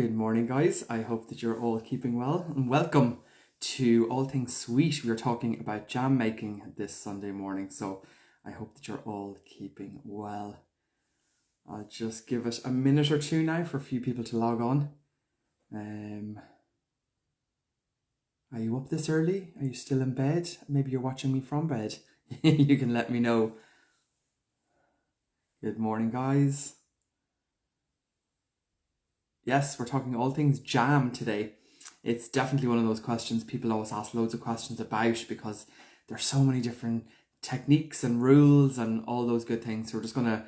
Good morning, guys. I hope that you're all keeping well, and welcome to All Things Sweet. We are talking about jam making this Sunday morning, so I hope that you're all keeping well. I'll just give it a minute or two now for a few people to log on. Are you up this early? Are you still in bed? Maybe you're watching me from bed. You can let me know. Good morning, guys. Yes, we're talking all things jam today. It's definitely one of those questions people always ask loads of questions about because there's so many different techniques and rules and all those good things. So we're just going to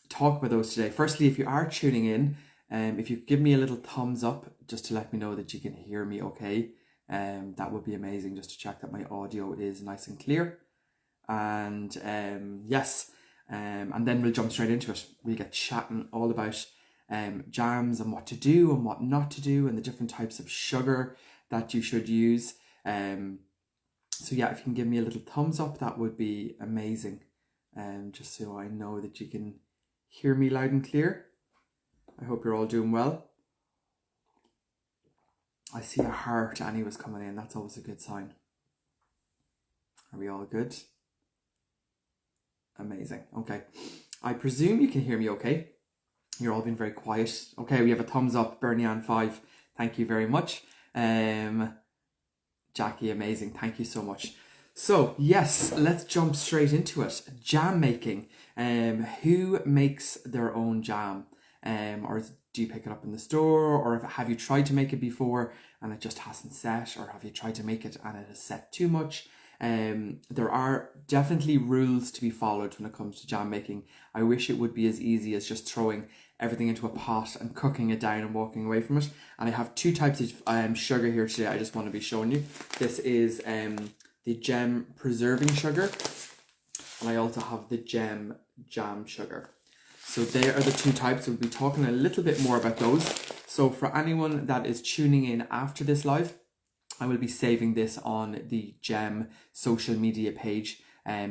talk about those today. Firstly, if you are tuning in, if you give me a little thumbs up just to let me know that you can hear me okay, that would be amazing, just to check that my audio is nice and clear. And yes, and then we'll jump straight into it. We'll get chatting all about jams and what to do and what not to do and the different types of sugar that you should use. So yeah, if you can give me a little thumbs up, that would be amazing. Just so I know that you can hear me loud and clear. I hope you're all doing well. I see a heart. Annie was coming in. That's always a good sign. Are we all good? Amazing. Okay. I presume you can hear me okay. You're all being very quiet. Okay, we have a thumbs up. Bernie Ann 5. Thank you very much. Jackie, amazing. Thank you so much. So, yes, let's jump straight into it. Jam making. Who makes their own jam? Or do you pick it up in the store? Or have you tried to make it before and it just hasn't set? Or have you tried to make it and it has set too much? There are definitely rules to be followed when it comes to jam making. I wish it would be as easy as just throwing everything into a pot and cooking it down and walking away from it. And I have two types of sugar here today I just want to be showing you. This is the gem preserving sugar, and I also have the gem jam sugar. So they are the two types. We'll be talking a little bit more about those. So for anyone that is tuning in after this live, I will be saving this on the Gem social media page,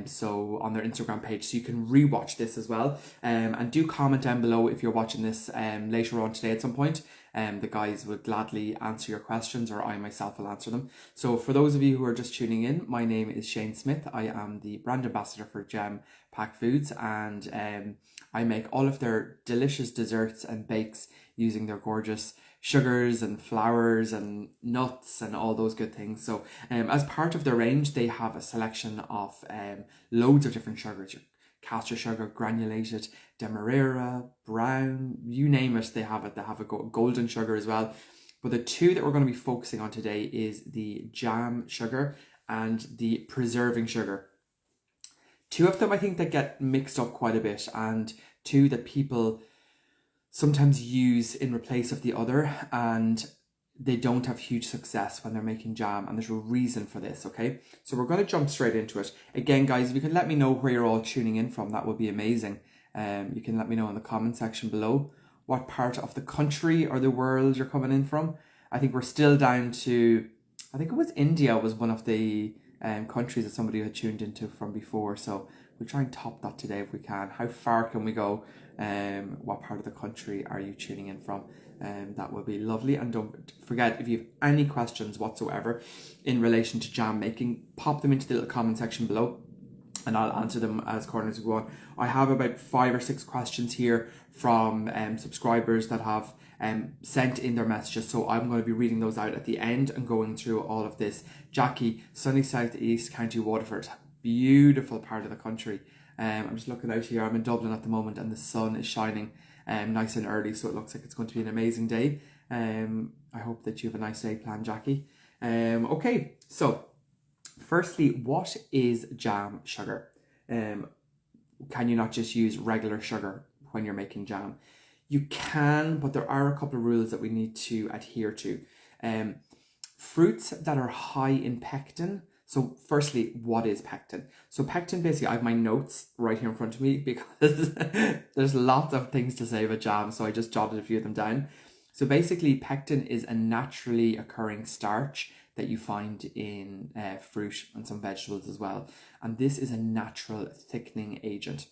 so on their Instagram page, so you can rewatch this as well. And do comment down below if you're watching this later on today at some point. The guys would gladly answer your questions, or I myself will answer them. So for those of you who are just tuning in, my name is Shane Smith. I am the brand ambassador for Gem Packed Foods, and I make all of their delicious desserts and bakes using their gorgeous sugars and flours and nuts and all those good things. So as part of their range, they have a selection of loads of different sugars. Castor sugar, granulated, demerara, brown, you name it, they have it. They have a golden sugar as well. But the two that we're going to be focusing on today is the jam sugar and the preserving sugar. Two of them I think that get mixed up quite a bit, and two that people sometimes use in place of the other, and they don't have huge success when they're making jam, and there's a reason for this. Okay, so we're going to jump straight into it. Again, guys, if you can let me know where you're all tuning in from, that would be amazing. You can let me know in the comment section below what part of the country or the world you're coming in from. I think we're still down to, I think it was India was one of the countries that somebody had tuned into from before, so we'll try and top that today if we can. How far can we go? What part of the country are you tuning in from? That would be lovely. And don't forget, if you have any questions whatsoever in relation to jam making, pop them into the little comment section below and I'll answer them as corners go on. I have about 5 or 6 questions here from subscribers that have sent in their messages, so I'm going to be reading those out at the end and going through all of this. Jackie, sunny southeast County Waterford, beautiful part of the country. I'm just looking out here. I'm in Dublin at the moment and the sun is shining nice and early, so it looks like it's going to be an amazing day. I hope that you have a nice day planned, Jackie. Okay, so firstly, what is jam sugar? Can you not just use regular sugar when you're making jam? You can, but there are a couple of rules that we need to adhere to. Fruits that are high in pectin. So firstly, what is pectin? So pectin, basically, I have my notes right here in front of me because there's lots of things to say about jam, so I just jotted a few of them down. So basically, pectin is a naturally occurring starch that you find in fruit and some vegetables as well. And this is a natural thickening agent.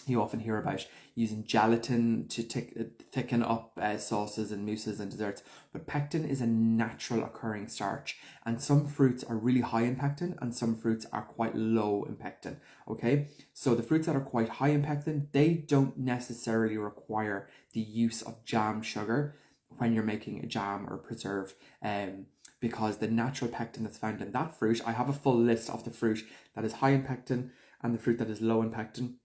You often hear about using gelatin to thicken up sauces and mousses and desserts, but pectin is a natural occurring starch, and some fruits are really high in pectin and some fruits are quite low in pectin. Okay, so the fruits that are quite high in pectin, they don't necessarily require the use of jam sugar when you're making a jam or preserve, because the natural pectin that's found in that fruit, I have a full list of the fruit that is high in pectin and the fruit that is low in pectin.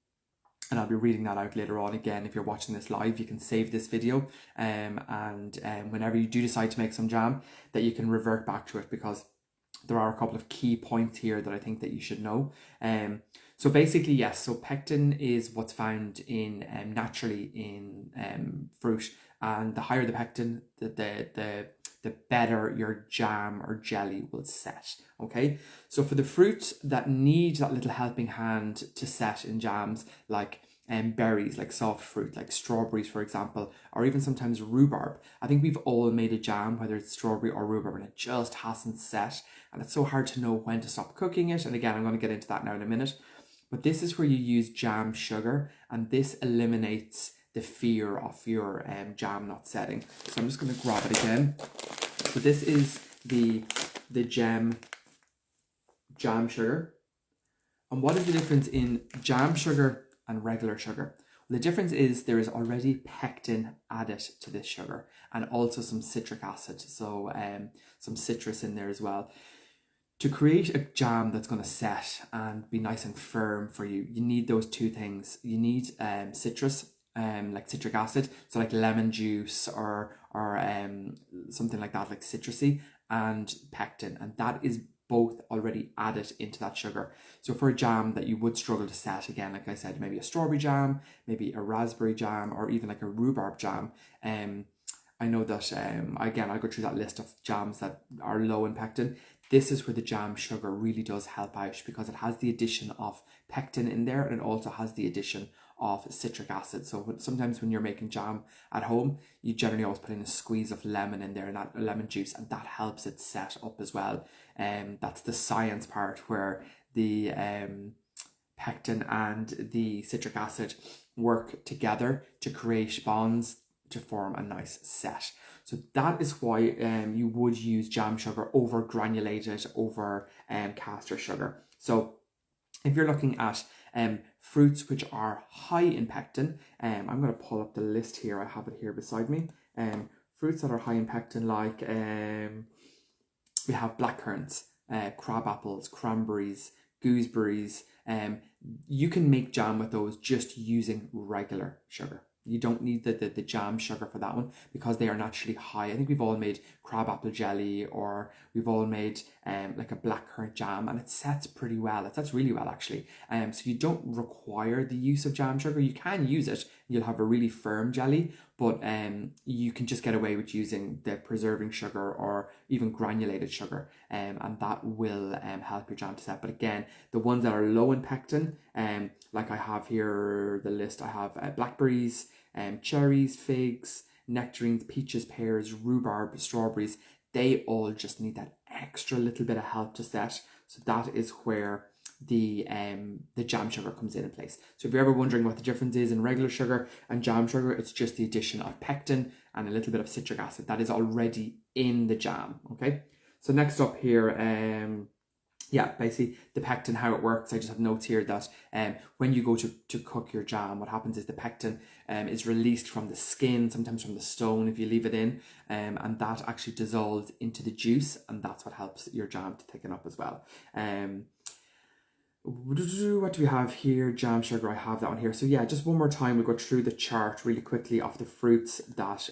And I'll be reading that out later on. Again, if you're watching this live, you can save this video, and whenever you do decide to make some jam, that you can revert back to it, because there are a couple of key points here that I think that you should know. So basically, yes, so pectin is what's found in naturally in fruit, and the higher the pectin, the better your jam or jelly will set. Okay, so for the fruits that need that little helping hand to set in jams, like berries, like soft fruit, like strawberries, for example, or even sometimes rhubarb. I think we've all made a jam, whether it's strawberry or rhubarb, and it just hasn't set, and it's so hard to know when to stop cooking it. And again, I'm going to get into that now in a minute. But this is where you use jam sugar, and this eliminates the fear of your jam not setting. So I'm just going to grab it again. So this is the jam sugar. And what is the difference in jam sugar and regular sugar? Well, the difference is there is already pectin added to this sugar, and also some citric acid, so some citrus in there as well. To create a jam that's going to set and be nice and firm for you, you need those two things. You need citrus, like citric acid, so like lemon juice or something like that, like citrusy, and pectin, and that is both already added into that sugar. So for a jam that you would struggle to set, again, like I said, maybe a strawberry jam, maybe a raspberry jam, or even like a rhubarb jam, I know that, again, I'll go through that list of jams that are low in pectin. This is where the jam sugar really does help out, because it has the addition of pectin in there, and it also has the addition of citric acid. So sometimes when you're making jam at home, you generally always put in a squeeze of lemon in there, and that lemon juice, and that helps it set up as well. That's the science part, where the pectin and the citric acid work together to create bonds to form a nice set. So that is why you would use jam sugar over granulated, over caster sugar. So if you're looking at fruits which are high in pectin, I'm going to pull up the list here. I have it here beside me. Fruits that are high in pectin, like we have blackcurrants, crab apples, cranberries, gooseberries. You can make jam with those just using regular sugar. You don't need the jam sugar for that one, because they are naturally high. I think we've all made crab apple jelly, or we've all made like a blackcurrant jam, and it sets pretty well. It sets really well, actually. So you don't require the use of jam sugar. You can use it. You'll have a really firm jelly, but you can just get away with using the preserving sugar or even granulated sugar, and that will help your jam to set. But again, the ones that are low in pectin, like I have here the list, I have blackberries, cherries, figs, nectarines, peaches, pears, rhubarb, strawberries. They all just need that extra little bit of help to set. So that is where the jam sugar comes in place. So if you're ever wondering what the difference is in regular sugar and jam sugar, it's just the addition of pectin and a little bit of citric acid that is already in the jam. Okay, so next up here, yeah, basically the pectin, how it works. I just have notes here that when you go to cook your jam, what happens is the pectin is released from the skin, sometimes from the stone if you leave it in, and that actually dissolves into the juice, and that's what helps your jam to thicken up as well. What do we have here? Jam sugar, I have that on here. So yeah, just one more time, we'll go through the chart really quickly of the fruits that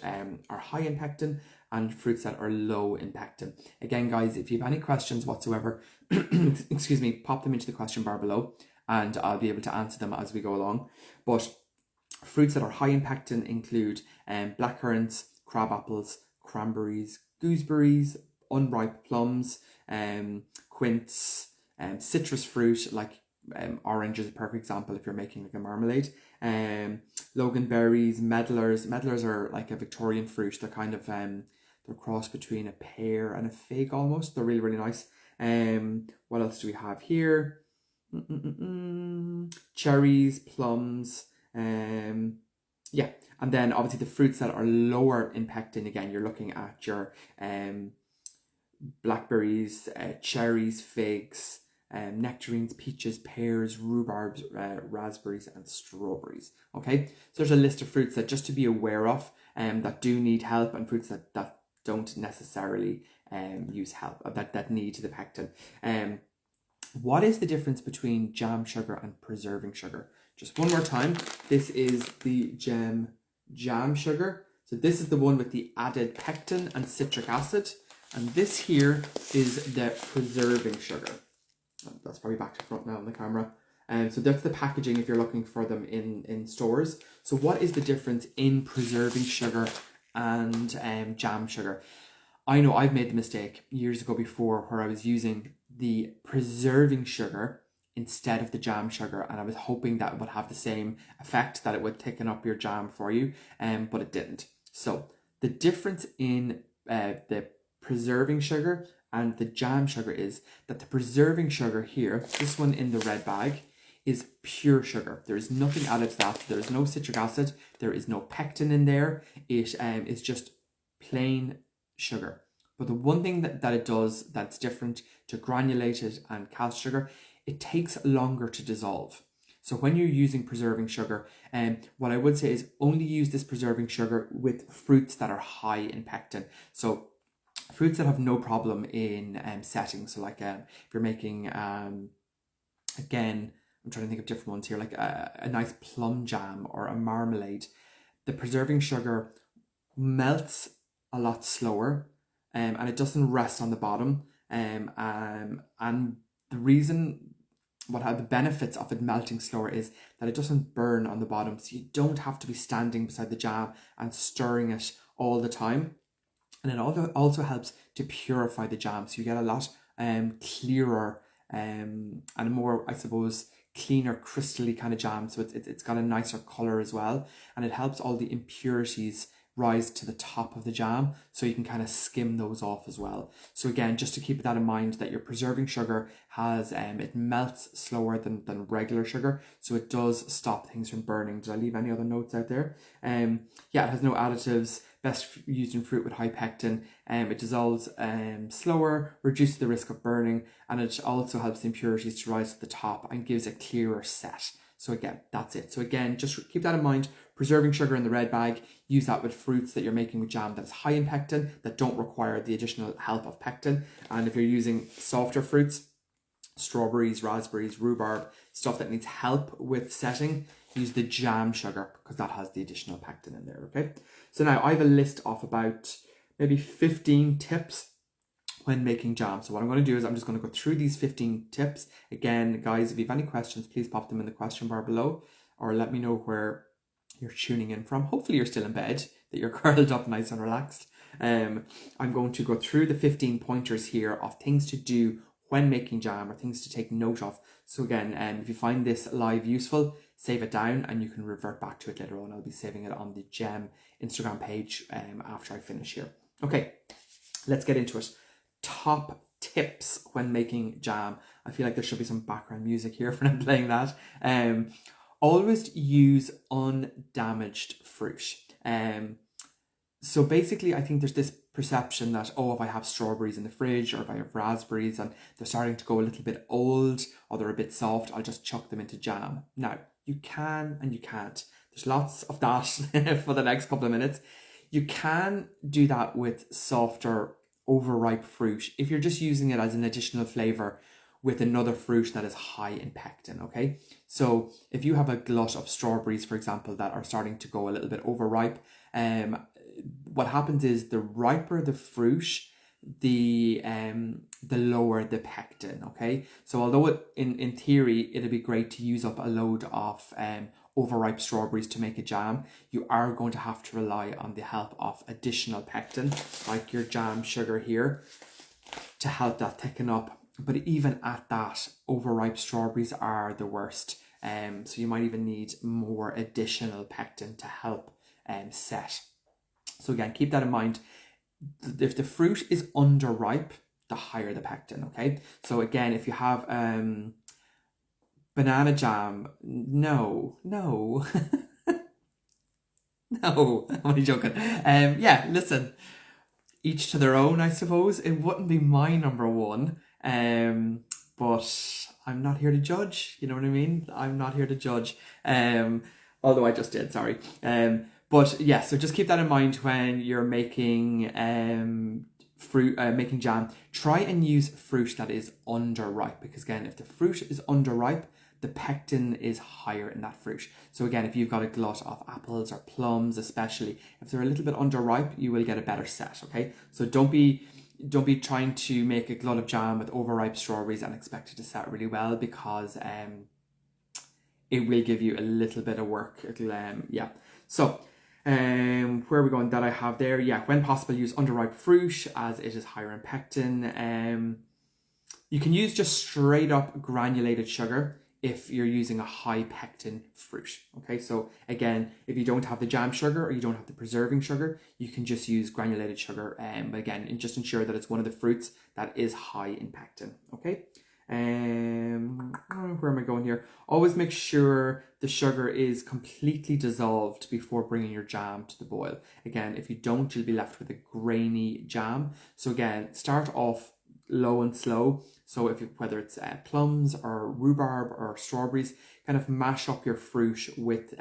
are high in pectin and fruits that are low in pectin. Again, guys, if you have any questions whatsoever, excuse me, pop them into the question bar below, and I'll be able to answer them as we go along. But fruits that are high in pectin include blackcurrants, crab apples, cranberries, gooseberries, unripe plums, quince, citrus fruit, like orange is a perfect example if you're making like a marmalade. Loganberries, medlars. Medlars are like a Victorian fruit. They're kind of they're a cross between a pear and a fig almost. They're really, really nice. What else do we have here? Cherries, plums, Yeah, and then obviously the fruits that are lower in pectin, again, you're looking at your blackberries, cherries, figs, nectarines, peaches, pears, rhubarbs, raspberries, and strawberries. Okay, so there's a list of fruits that just to be aware of that do need help, and fruits that don't necessarily use help, that need the pectin. What is the difference between jam sugar and preserving sugar? Just one more time, this is the jam sugar. So this is the one with the added pectin and citric acid. And this here is the preserving sugar. That's probably back to front now on the camera. So that's the packaging if you're looking for them in stores. So what is the difference in preserving sugar and jam sugar? I know I've made the mistake years ago before where I was using the preserving sugar instead of the jam sugar, and I was hoping that it would have the same effect, that it would thicken up your jam for you, but it didn't. So the difference in the preserving sugar and the jam sugar is that the preserving sugar here, this one in the red bag, is pure sugar. There is nothing added to that. There is no citric acid. There is no pectin in there. It is just plain sugar. But the one thing that it does that's different to granulated and cask sugar, it takes longer to dissolve. So when you're using preserving sugar, what I would say is only use this preserving sugar with fruits that are high in pectin. So fruits that have no problem in setting. So like if you're making, again, I'm trying to think of different ones here, like a nice plum jam or a marmalade, the preserving sugar melts a lot slower, and it doesn't rest on the bottom. And the reason, the benefits of it melting slower is that it doesn't burn on the bottom. So you don't have to be standing beside the jam and stirring it all the time. And it also helps to purify the jam. So you get a lot clearer and a more, I suppose, cleaner, crystally kind of jam. So it's got a nicer color as well. And it helps all the impurities rise to the top of the jam, so you can kind of skim those off as well. So again, just to keep that in mind, that your preserving sugar has it melts slower than regular sugar, so it does stop things from burning. Did I leave any other notes out there? Yeah, it has no additives, best used in fruit with high pectin. It dissolves slower, reduces the risk of burning, and it also helps the impurities to rise to the top and gives a clearer set. So again, that's it. So again, just keep that in mind. Preserving sugar in the red bag, use that with fruits that you're making with jam that's high in pectin, that don't require the additional help of pectin. And if you're using softer fruits, strawberries, raspberries, rhubarb, stuff that needs help with setting, use the jam sugar because that has the additional pectin in there, okay? So now I have a list of about maybe 15 tips when making jam. So what I'm going to do is I'm just going to go through these 15 tips. Again, guys, if you have any questions, please pop them in the question bar below, or let me know where you're tuning in from. Hopefully you're still in bed, that you're curled up nice and relaxed. I'm going to go through the 15 pointers here of things to do when making jam, or things to take note of. So again, if you find this live useful, save it down and you can revert back to it later on. I'll be saving it on the Gem Instagram page after I finish here. Okay, let's get into it. Top tips when making jam. I feel like there should be some background music here when I'm playing that. Always use undamaged fruit. So basically, I think there's this perception that, oh, if I have strawberries in the fridge, or if I have raspberries and they're starting to go a little bit old or they're a bit soft, I'll just chuck them into jam. Now, you can and you can't. There's lots of that for the next couple of minutes. You can do that with softer, overripe fruit if you're just using it as an additional flavor with another fruit that is high in pectin, okay? So if you have a glut of strawberries, for example, that are starting to go a little bit overripe, what happens is the riper the fruit, the lower the pectin, okay? So although in theory it'd be great to use up a load of overripe strawberries to make a jam, you are going to have to rely on the help of additional pectin, like your jam sugar here, to help that thicken up. But even at that, overripe strawberries are the worst. So you might even need more additional pectin to help set. So again, keep that in mind. If the fruit is underripe, the higher the pectin, okay? So again, if you have Banana jam? No, no, no. I'm only joking. Yeah, listen, each to their own, I suppose. It wouldn't be my number one. But I'm not here to judge. You know what I mean? I'm not here to judge. Um, Although I just did. Sorry. But yeah. So just keep that in mind when you're making fruit, making jam. Try and use fruit that is underripe, because again, if the fruit is underripe, the pectin is higher in that fruit. So again, if you've got a glut of apples or plums, especially if they're a little bit underripe, you will get a better set. Okay, so don't be trying to make a glut of jam with overripe strawberries and expect it to set really well, because it will give you a little bit of work. It'll yeah. So where are we going? That I have there. Yeah, when possible, use underripe fruit as it is higher in pectin. You can use just straight up granulated sugar if you're using a high pectin fruit. Okay, so again, if you don't have the jam sugar or you don't have the preserving sugar, you can just use granulated sugar. But again, and just ensure that it's one of the fruits that is high in pectin. Okay. Where am I going here? Always make sure the sugar is completely dissolved before bringing your jam to the boil. Again, if you don't, you'll be left with a grainy jam. So again, start off low and slow. So whether it's plums or rhubarb or strawberries, kind of mash up your fruit with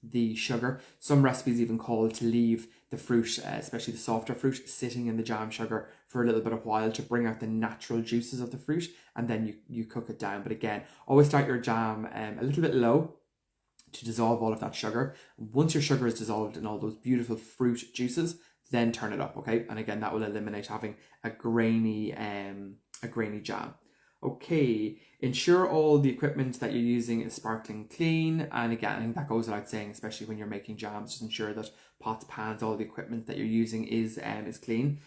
the sugar. Some recipes even call to leave the fruit, especially the softer fruit, sitting in the jam sugar for a little bit of while to bring out the natural juices of the fruit, and then you cook it down. But again, always start your jam a little bit low to dissolve all of that sugar. Once your sugar is dissolved in all those beautiful fruit juices, then turn it up, okay? And again, that will eliminate having a grainy jam. Okay, ensure all the equipment that you're using is sparkling clean. And again, I think that goes without saying, especially when you're making jams, just ensure that pots, pans, all the equipment that you're using is clean.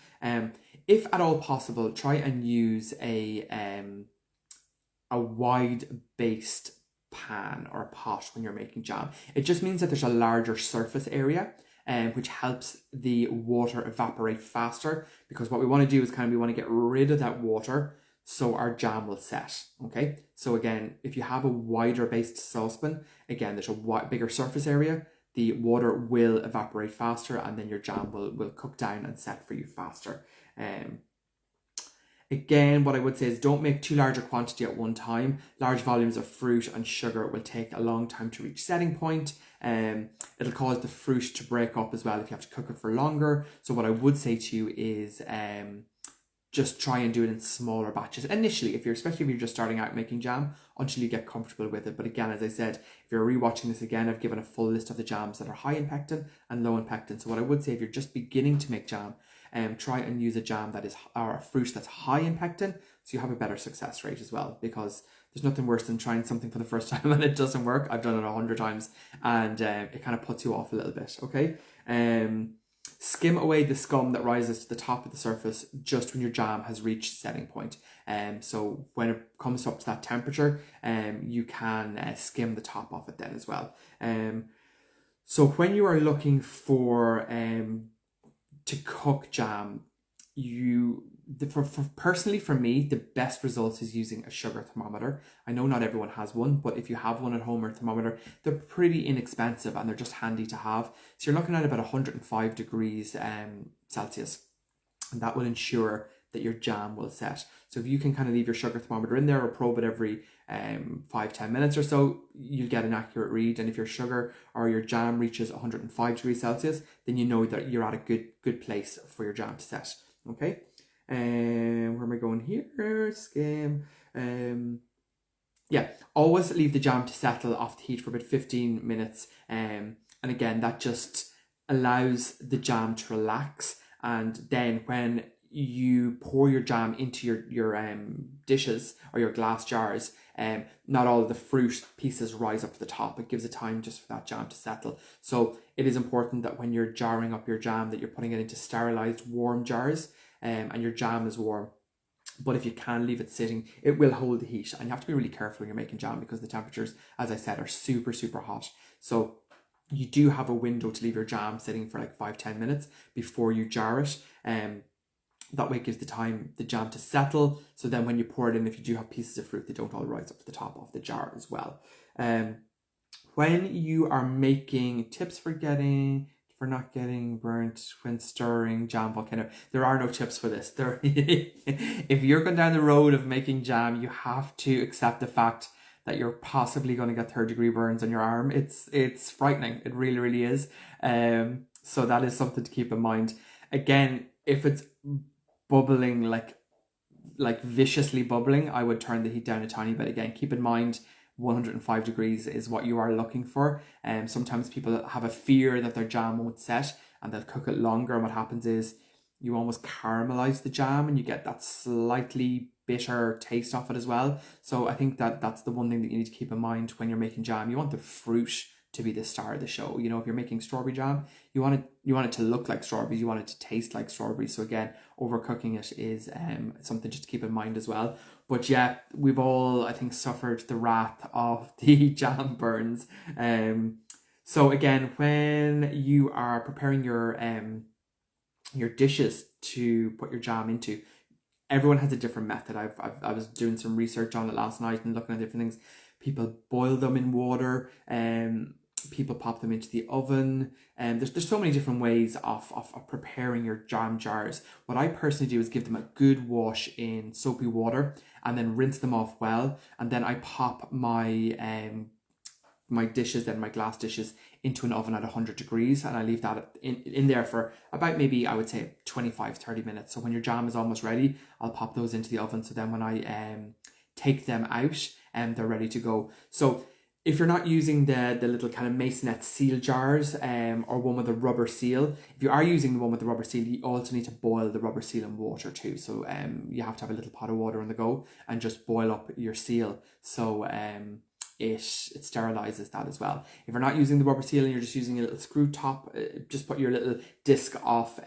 If at all possible, try and use a wide based pan or pot when you're making jam. It just means that there's a larger surface area, which helps the water evaporate faster, because what we want to do is we want to get rid of that water so our jam will set. Okay, so again, if you have a wider based saucepan, again, there's a bigger surface area, the water will evaporate faster, and then your jam will cook down and set for you faster. Again, what I would say is don't make too large a quantity at one time. Large volumes of fruit and sugar will take a long time to reach setting point. It'll cause the fruit to break up as well if you have to cook it for longer. So what I would say to you is just try and do it in smaller batches initially, especially if you're just starting out making jam, until you get comfortable with it. But again, as I said, if you're rewatching this again, I've given a full list of the jams that are high in pectin and low in pectin. So what I would say, if you're just beginning to make jam, try and use a jam or a fruit that's high in pectin, so you have a better success rate as well, because there's nothing worse than trying something for the first time and it doesn't work. I've done it 100 times and it kind of puts you off a little bit. Okay. Skim away the scum that rises to the top of the surface just when your jam has reached setting point. So when it comes up to that temperature, you can skim the top off it then as well. So when you are looking for to cook jam, personally for me, the best results is using a sugar thermometer. I know not everyone has one, but if you have one at home or a thermometer, they're pretty inexpensive and they're just handy to have. So you're looking at about 105 degrees Celsius, and that will ensure that your jam will set. So if you can kind of leave your sugar thermometer in there or probe it every 5-10 minutes or so, you get an accurate read. And if your sugar or your jam reaches 105 degrees Celsius, then you know that you're at a good place for your jam to set. Okay. Where am I going here? Skim. Yeah, always leave the jam to settle off the heat for about 15 minutes. And again, that just allows the jam to relax. And then when you pour your jam into your dishes or your glass jars, not all of the fruit pieces rise up to the top. It gives it time just for that jam to settle. So it is important that when you're jarring up your jam, that you're putting it into sterilized warm jars, and your jam is warm. But if you can leave it sitting, it will hold the heat, and you have to be really careful when you're making jam, because the temperatures, as I said, are super hot. So you do have a window to leave your jam sitting for like 5-10 minutes before you jar it. That way it gives the jam to settle. So then when you pour it in, if you do have pieces of fruit, they don't all rise up to the top of the jar as well. When you are making tips for not getting burnt when stirring jam volcano, there are no tips for this. If you're going down the road of making jam, you have to accept the fact that you're possibly going to get 3rd-degree burns on your arm. It's frightening. It really, really is. So that is something to keep in mind. Again, if it's bubbling, like viciously bubbling, I would turn the heat down a tiny bit. Again, keep in mind 105 degrees is what you are looking for. Sometimes people have a fear that their jam won't set and they'll cook it longer, and what happens is you almost caramelize the jam and you get that slightly bitter taste off it as well. So I think that's the one thing that you need to keep in mind when you're making jam. You want the fruit to be the star of the show. You know, if you're making strawberry jam, you want it to look like strawberries, you want it to taste like strawberries. So again, overcooking it is something just to keep in mind as well. But yeah, we've all, I think, suffered the wrath of the jam burns. So again, when you are preparing your dishes to put your jam into, everyone has a different method. I was doing some research on it last night and looking at different things. People boil them in water, people pop them into the oven, and there's so many different ways of preparing your jam jars. What I personally do is give them a good wash in soapy water and then rinse them off well, and then I pop my my dishes, then my glass dishes, into an oven at 100 degrees, and I leave that in there for about, maybe I would say 25-30 minutes. So when your jam is almost ready, I'll pop those into the oven, so then when I take them out, they're ready to go. So if you're not using the little kind of masonette seal jars, or one with a rubber seal, if you are using the one with the rubber seal, you also need to boil the rubber seal in water too. So you have to have a little pot of water on the go and just boil up your seal. So it sterilizes that as well. If you're not using the rubber seal and you're just using a little screw top, just put your little disc of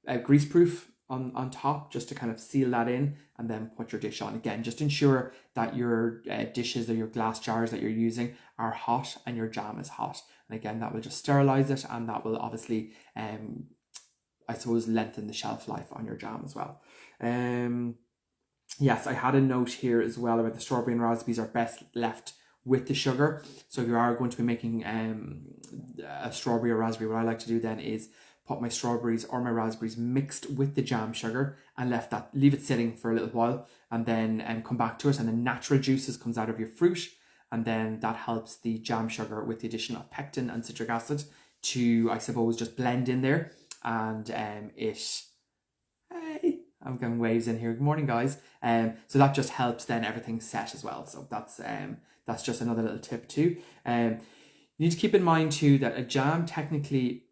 greaseproof on top, just to kind of seal that in, and then put your dish on. Again, just ensure that your dishes or your glass jars that you're using are hot and your jam is hot. And again, that will just sterilize it, and that will obviously I suppose lengthen the shelf life on your jam as well. Yes, I had a note here as well about the strawberry and raspberries are best left with the sugar. So if you are going to be making a strawberry or raspberry, what I like to do then is put my strawberries or my raspberries mixed with the jam sugar and leave it sitting for a little while, and then come back to it, and the natural juices comes out of your fruit, and then that helps the jam sugar with the addition of pectin and citric acid to, I suppose, just blend in there, and I'm getting waves in here. Good morning, guys. So that just helps then everything set as well. So that's just another little tip too. You need to keep in mind too that a jam technically,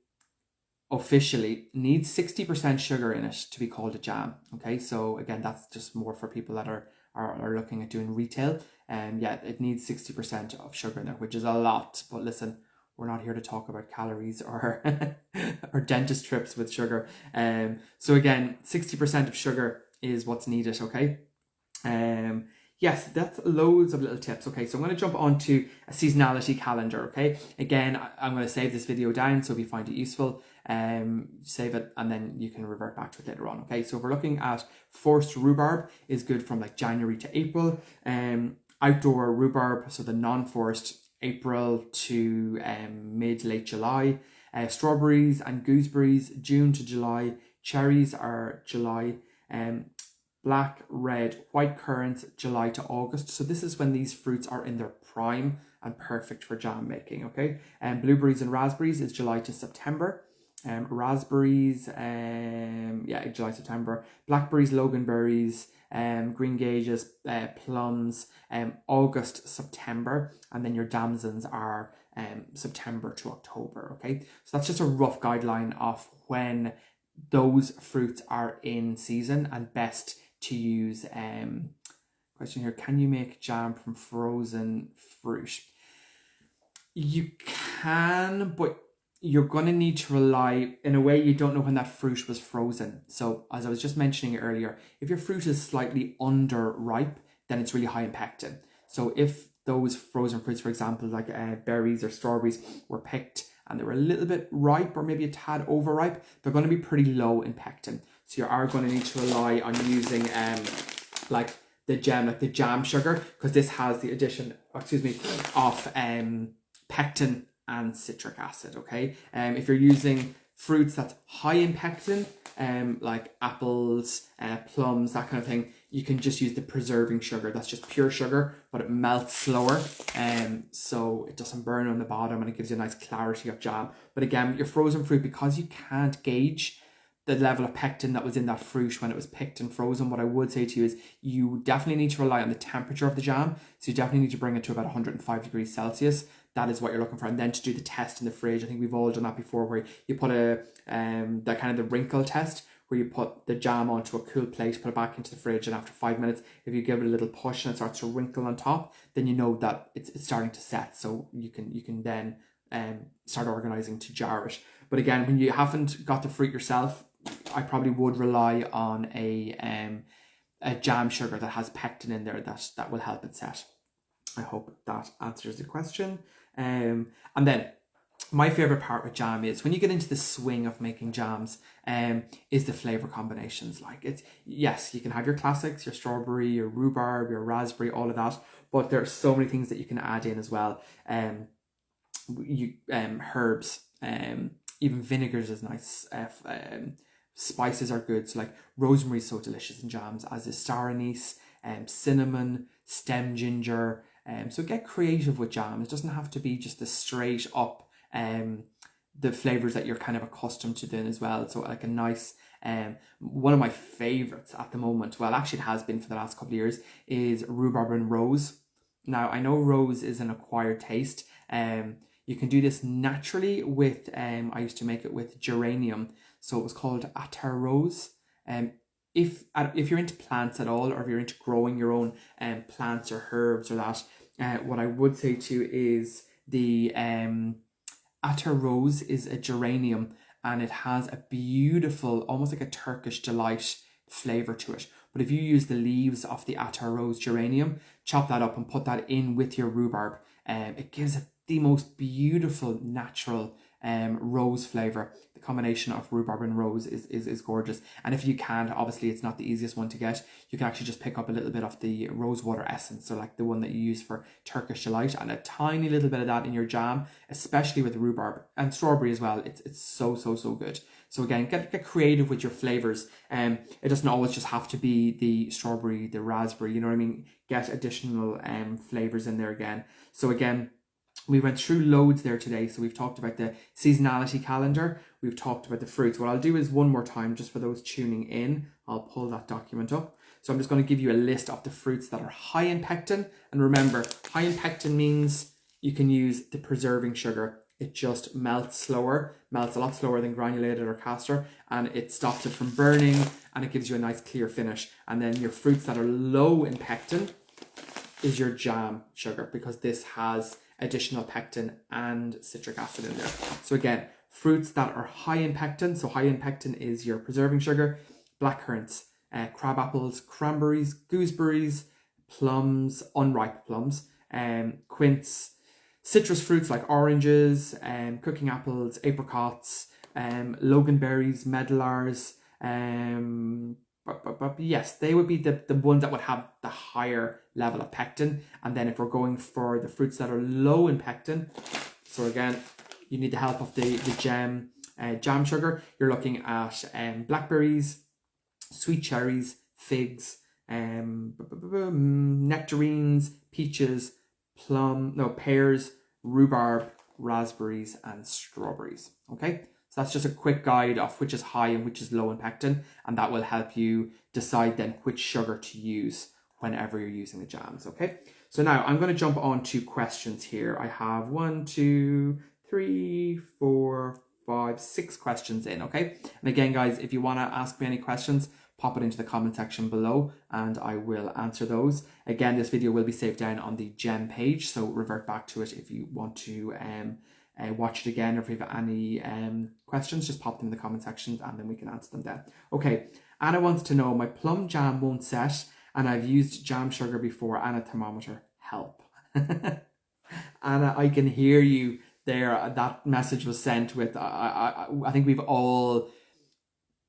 officially, needs 60% sugar in it to be called a jam. Okay, so again, that's just more for people that are looking at doing retail. Yeah, it needs 60% of sugar in there, which is a lot. But listen, we're not here to talk about calories or or dentist trips with sugar. So again, 60% of sugar is what's needed. Okay. Yes, that's loads of little tips. Okay, so I'm going to jump on to a seasonality calendar. Okay, again, I'm going to save this video down, so if you find it useful, save it, and then you can revert back to it later on. Okay, so if we're looking at forced rhubarb, is good from like January to April. Outdoor rhubarb, so the non-forced, April to mid-late July. Strawberries and gooseberries, June to July. Cherries are July. Black, red, white currants, July to August. So this is when these fruits are in their prime and perfect for jam making. Okay, and blueberries and raspberries is July to September. Raspberries, July, September. Blackberries, loganberries, green gages, plums, August, September, and then your damsons are September to October. Okay, so that's just a rough guideline of when those fruits are in season and best to use. Question here: can you make jam from frozen fruit? You can, but you're going to need to rely, in a way, you don't know when that fruit was frozen. So as I was just mentioning earlier, if your fruit is slightly under ripe, then it's really high in pectin. So if those frozen fruits, for example, like berries or strawberries, were picked and they were a little bit ripe or maybe a tad overripe, they're going to be pretty low in pectin. So you are going to need to rely on using like the jam sugar, because this has the addition, of pectin and citric acid. Okay, if you're using fruits that's high in pectin, like apples, plums, that kind of thing, you can just use the preserving sugar. That's just pure sugar, but it melts slower, so it doesn't burn on the bottom, and it gives you a nice clarity of jam. But again, your frozen fruit, because you can't gauge the level of pectin that was in that fruit when it was picked and frozen, what I would say to you is you definitely need to rely on the temperature of the jam. So you definitely need to bring it to about 105 degrees Celsius. That is what you're looking for. And then to do the test in the fridge, I think we've all done that before, where you put the kind of the wrinkle test, where you put the jam onto a cool plate, put it back into the fridge, and after 5 minutes, if you give it a little push and it starts to wrinkle on top, then you know that it's starting to set. So you can then start organizing to jar it. But again, when you haven't got the fruit yourself, I probably would rely on a jam sugar that has pectin in there that will help it set. I hope that answers the question. And then my favorite part with jam is when you get into the swing of making jams, is the flavor combinations. Like, it's, yes, you can have your classics, your strawberry, your rhubarb, your raspberry, all of that, but there are so many things that you can add in as well. Herbs, even vinegars is nice. Spices are good, so like rosemary is so delicious in jams, as is star anise, cinnamon, stem ginger. So get creative with jam. It doesn't have to be just the straight up the flavors that you're kind of accustomed to then as well. So like a nice one of my favorites at the moment, well, actually it has been for the last couple of years, is rhubarb and rose. Now, I know rose is an acquired taste. You can do this naturally with I used to make it with geranium, so it was called attar rose. If you're into plants at all, or if you're into growing your own plants or herbs or that, what I would say to you is the attar rose is a geranium, and it has a beautiful, almost like a Turkish delight flavor to it. But if you use the leaves of the attar rose geranium, chop that up and put that in with your rhubarb, it gives it the most beautiful natural rose flavor. The combination of rhubarb and rose is gorgeous. And if you can't, obviously it's not the easiest one to get, you can actually just pick up a little bit of the rose water essence, so like the one that you use for Turkish delight, and a tiny little bit of that in your jam, especially with the rhubarb and strawberry as well. It's so good. So again, get creative with your flavors. It doesn't always just have to be the strawberry, the raspberry, you know what I mean? Get additional flavors in there again. So again, we went through loads there today. So we've talked about the seasonality calendar. We've talked about the fruits. What I'll do is one more time, just for those tuning in, I'll pull that document up. So I'm just going to give you a list of the fruits that are high in pectin. And remember, high in pectin means you can use the preserving sugar. It just melts a lot slower than granulated or castor, and it stops it from burning, and it gives you a nice clear finish. And then your fruits that are low in pectin is your jam sugar, because this has additional pectin and citric acid in there. So again, fruits that are high in pectin, so high in pectin is your preserving sugar, blackcurrants, crab apples, cranberries, gooseberries, plums, unripe plums, quince, citrus fruits like oranges, cooking apples, apricots, loganberries, medlars, but yes, they would be the ones that would have the higher level of pectin. And then if we're going for the fruits that are low in pectin, so again, you need the help of the jam sugar. You're looking at blackberries, sweet cherries, figs, nectarines, peaches, pears, rhubarb, raspberries, and strawberries. Okay, so that's just a quick guide of which is high and which is low in pectin, and that will help you decide then which sugar to use whenever you're using the jams. Okay, so now I'm going to jump on to questions here. I have 1, 2, 3, 4, 5, 6 questions in. Okay, and again, guys, if you want to ask me any questions, pop it into the comment section below and I will answer those. Again, this video will be saved down on the gem page, so revert back to it if you want to watch it again, or if you have any questions, just pop them in the comment section and then we can answer them then. Okay, Anna wants to know, my plum jam won't set and I've used jam sugar before and a thermometer. Help. Anna, I can hear you there. That message was sent with, I think we've all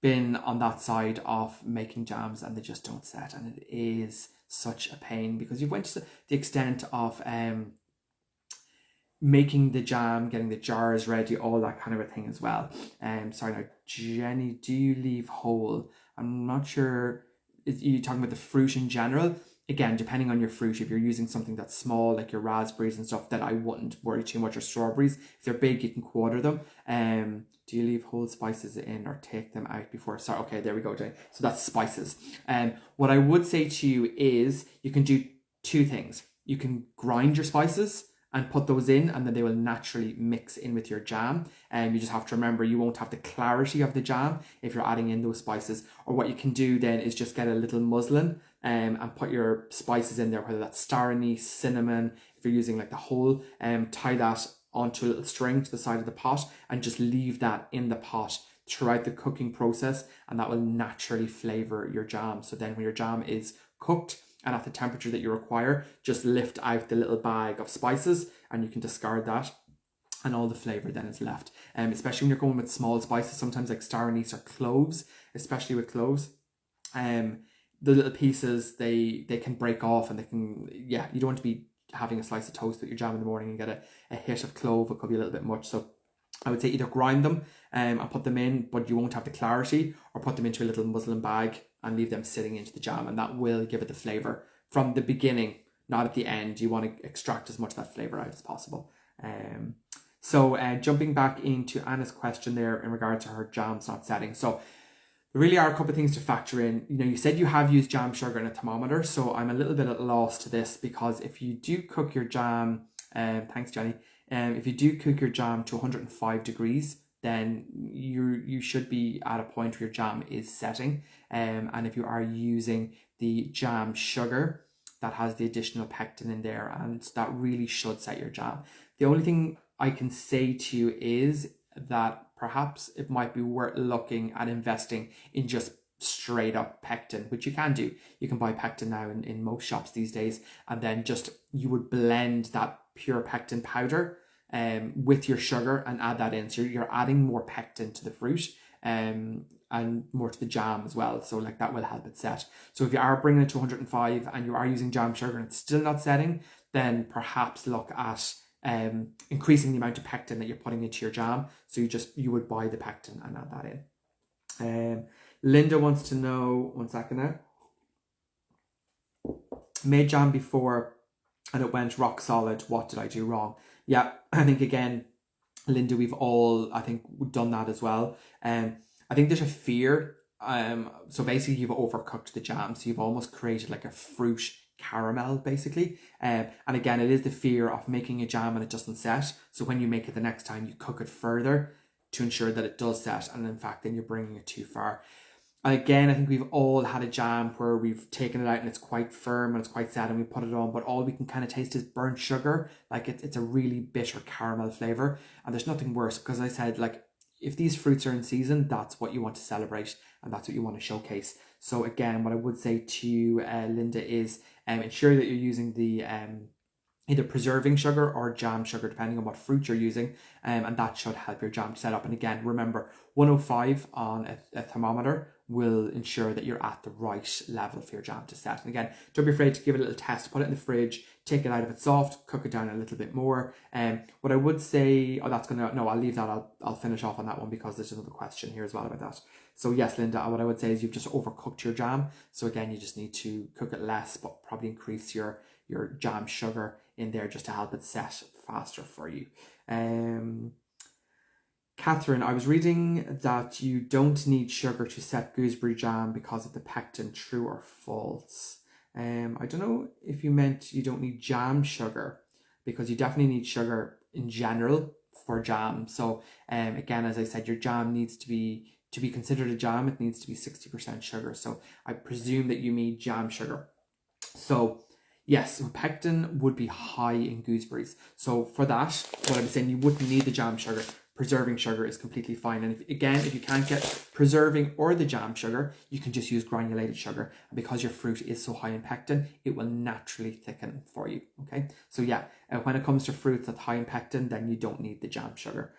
been on that side of making jams and they just don't set, and it is such a pain because you've went to the extent of making the jam, getting the jars ready, all that kind of a thing as well. Sorry now, Jenny, do you leave whole? I'm not sure. You're talking about the fruit in general. Again, depending on your fruit, if you're using something that's small, like your raspberries and stuff, then I wouldn't worry too much, or strawberries. If they're big, you can quarter them. Do you leave whole spices in or take them out before? Sorry, okay, there we go, Jane. So that's spices. What I would say to you is you can do two things. You can grind your spices and put those in, and then they will naturally mix in with your jam. And you just have to remember you won't have the clarity of the jam if you're adding in those spices. Or what you can do then is just get a little muslin and put your spices in there, whether that's star anise, cinnamon, if you're using like the whole, tie that onto a little string to the side of the pot and just leave that in the pot throughout the cooking process, and that will naturally flavor your jam. So then when your jam is cooked and at the temperature that you require, just lift out the little bag of spices and you can discard that, and all the flavor then is left. Especially when you're going with small spices, sometimes like star anise or cloves, especially with cloves, the little pieces, they can break off, and they can, yeah, you don't want to be having a slice of toast with your jam in the morning and get a hit of clove. It could be a little bit much. So I would say either grind them and put them in, but you won't have the clarity, or put them into a little muslin bag and leave them sitting into the jam, and that will give it the flavor from the beginning, not at the end. You want to extract as much of that flavor out as possible. So jumping back into Anna's question there in regard to her jams not setting. So there really are a couple of things to factor in. You know, you said you have used jam sugar in a thermometer, so I'm a little bit at a loss to this, because if you do cook your jam, thanks Jenny, if you do cook your jam to 105 degrees, then you should be at a point where your jam is setting. And if you are using the jam sugar, that has the additional pectin in there, and that really should set your jam. The only thing I can say to you is that perhaps it might be worth looking at investing in just straight up pectin, which you can do. You can buy pectin now in most shops these days, and then just you would blend that pure pectin powder with your sugar and add that in. So you're adding more pectin to the fruit and more to the jam as well. So like that will help it set. So if you are bringing it to 105 and you are using jam sugar and it's still not setting, then perhaps look at increasing the amount of pectin that you're putting into your jam. So you would buy the pectin and add that in. Linda wants to know, one second now. Made jam before and it went rock solid. What did I do wrong? Yeah, I think again, Linda, we've all, I think, done that as well. I think there's a fear. So basically you've overcooked the jam. So you've almost created like a fruit caramel basically. And again, it is the fear of making a jam and it doesn't set. So when you make it the next time, you cook it further to ensure that it does set. And in fact, then you're bringing it too far. Again, I think we've all had a jam where we've taken it out and it's quite firm and it's quite sad and we put it on, but all we can kind of taste is burnt sugar. Like it's a really bitter caramel flavor, and there's nothing worse, because I said, like, if these fruits are in season, that's what you want to celebrate and that's what you want to showcase. So again, what I would say to you, Linda, is ensure that you're using the either preserving sugar or jam sugar, depending on what fruit you're using, and that should help your jam to set up. And again, remember, 105 on a thermometer will ensure that you're at the right level for your jam to set. And again, don't be afraid to give it a little test, put it in the fridge, take it out if it's soft, cook it down a little bit more. What I would say, I'll leave that, I'll finish off on that one because there's another question here as well about that. So yes, Linda, what I would say is you've just overcooked your jam. So again, you just need to cook it less, but probably increase your jam sugar in there just to help it set faster for you. Catherine, I was reading that you don't need sugar to set gooseberry jam because of the pectin. True or false? I don't know if you meant you don't need jam sugar, because you definitely need sugar in general for jam. So again, as I said, your jam needs to be considered a jam, it needs to be 60% sugar. So I presume that you mean jam sugar. So yes, pectin would be high in gooseberries. So for that, what I'm saying, you wouldn't need the jam sugar. Preserving sugar is completely fine. And if you can't get preserving or the jam sugar, you can just use granulated sugar. And because your fruit is so high in pectin, it will naturally thicken for you. Okay, so yeah, when it comes to fruits that's high in pectin, then you don't need the jam sugar.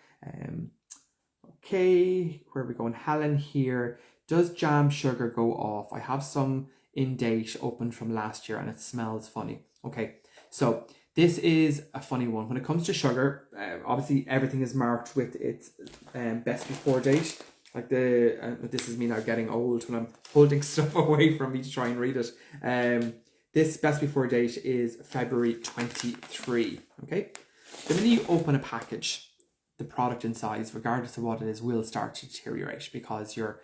Okay, where are we going? Helen here. Does jam sugar go off? I have some in date opened from last year and it smells funny. Okay, so this is a funny one. When it comes to sugar, obviously everything is marked with its best before date. Like this is me now getting old when I'm holding stuff away from me to try and read it. This best before date is February 23. Okay, the minute you open a package, the product inside, regardless of what it is, will start to deteriorate because you're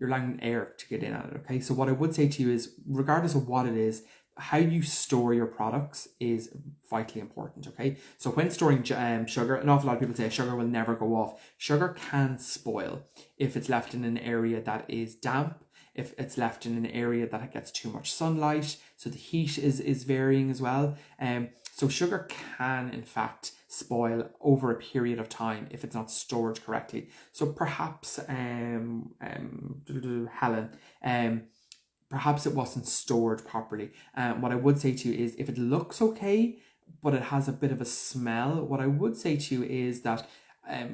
allowing air to get in at it. Okay, so what I would say to you is, regardless of what it is, how you store your products is vitally important. Okay, so when storing sugar, an awful lot of people say sugar will never go off. Sugar can spoil if it's left in an area that is damp, if it's left in an area that it gets too much sunlight, so the heat is varying as well. So sugar can in fact spoil over a period of time if it's not stored correctly. So perhaps Helen, perhaps it wasn't stored properly. What I would say to you is, if it looks okay but it has a bit of a smell, what I would say to you is that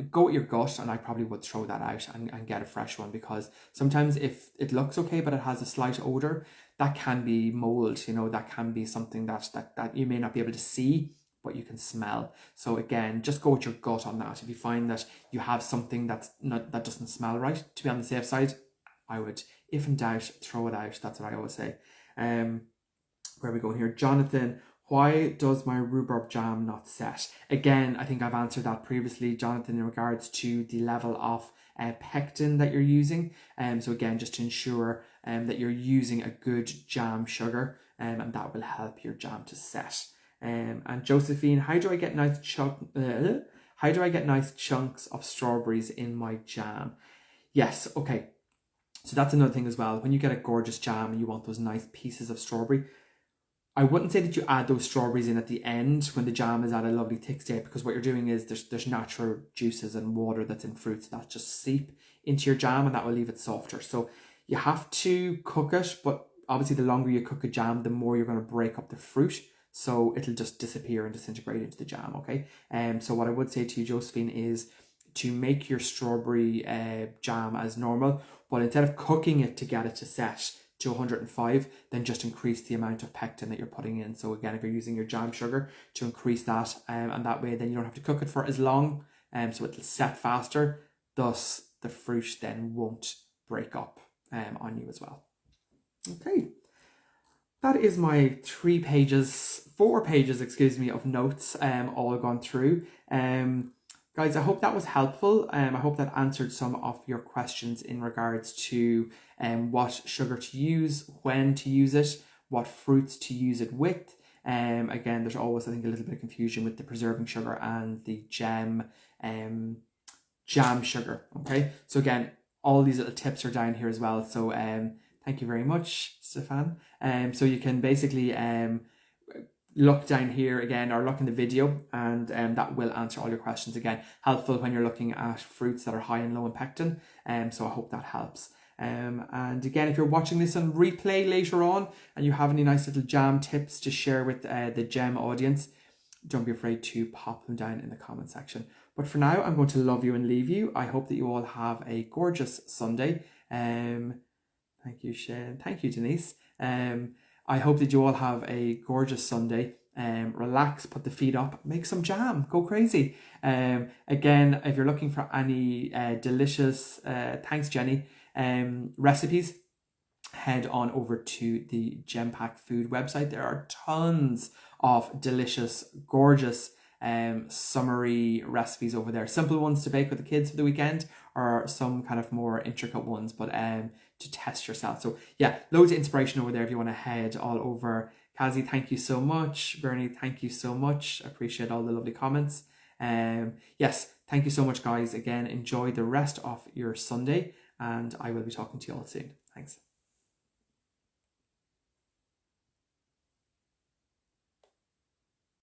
go with your gut, and I probably would throw that out and get a fresh one, because sometimes if it looks okay but it has a slight odor, that can be mold, you know, that can be something that you may not be able to see but you can smell. So again, just go with your gut on that. If you find that you have something that doesn't smell right, to be on the safe side, I would, if in doubt, throw it out. That's what I always say. Where are we going here? Jonathan, why does my rhubarb jam not set? Again, I think I've answered that previously, Jonathan, in regards to the level of pectin that you're using. So again, just to ensure that you're using a good jam sugar, and that will help your jam to set. And Josephine, how do I get nice chunks of strawberries in my jam? Yes, okay. So that's another thing as well. When you get a gorgeous jam and you want those nice pieces of strawberry, I wouldn't say that you add those strawberries in at the end when the jam is at a lovely thick state, because what you're doing is there's natural juices and water that's in fruits that just seep into your jam, and that will leave it softer. So you have to cook it, but obviously the longer you cook a jam, the more you're going to break up the fruit. So it'll just disappear and disintegrate into the jam, okay? So what I would say to you, Josephine, is to make your strawberry jam as normal, but instead of cooking it to get it to set to 105, then just increase the amount of pectin that you're putting in. So again, if you're using your jam sugar, to increase that, and that way then you don't have to cook it for as long, so it'll set faster, thus the fruit then won't break up on you as well. Okay. That is my 4 pages, excuse me, of notes all gone through. Guys, I hope that was helpful. I hope that answered some of your questions in regards to what sugar to use, when to use it, what fruits to use it with. Again, there's always, I think, a little bit of confusion with the preserving sugar and the jam sugar. Okay, so again, all these little tips are down here as well. So thank you very much, Stefan. So you can basically look down here again, or look in the video, and that will answer all your questions. Again, helpful when you're looking at fruits that are high and low in pectin. So I hope that helps. And again, if you're watching this on replay later on and you have any nice little jam tips to share with the gem audience, don't be afraid to pop them down in the comment section. But for now, I'm going to love you and leave you. I hope that you all have a gorgeous Sunday. Thank you, Shane. Thank you, Denise. I hope that you all have a gorgeous Sunday. Relax, put the feet up, make some jam, go crazy. Again, if you're looking for any delicious, thanks Jenny, recipes, head on over to the Gempack Food website. There are tons of delicious, gorgeous, summery recipes over there. Simple ones to bake with the kids for the weekend, or some kind of more intricate ones, but to test yourself. So yeah, loads of inspiration over there if you want to head all over. Kazi, thank you so much. Bernie, thank you so much. Appreciate all the lovely comments. Yes, thank you so much, guys. Again, enjoy the rest of your Sunday, and I will be talking to you all soon. Thanks.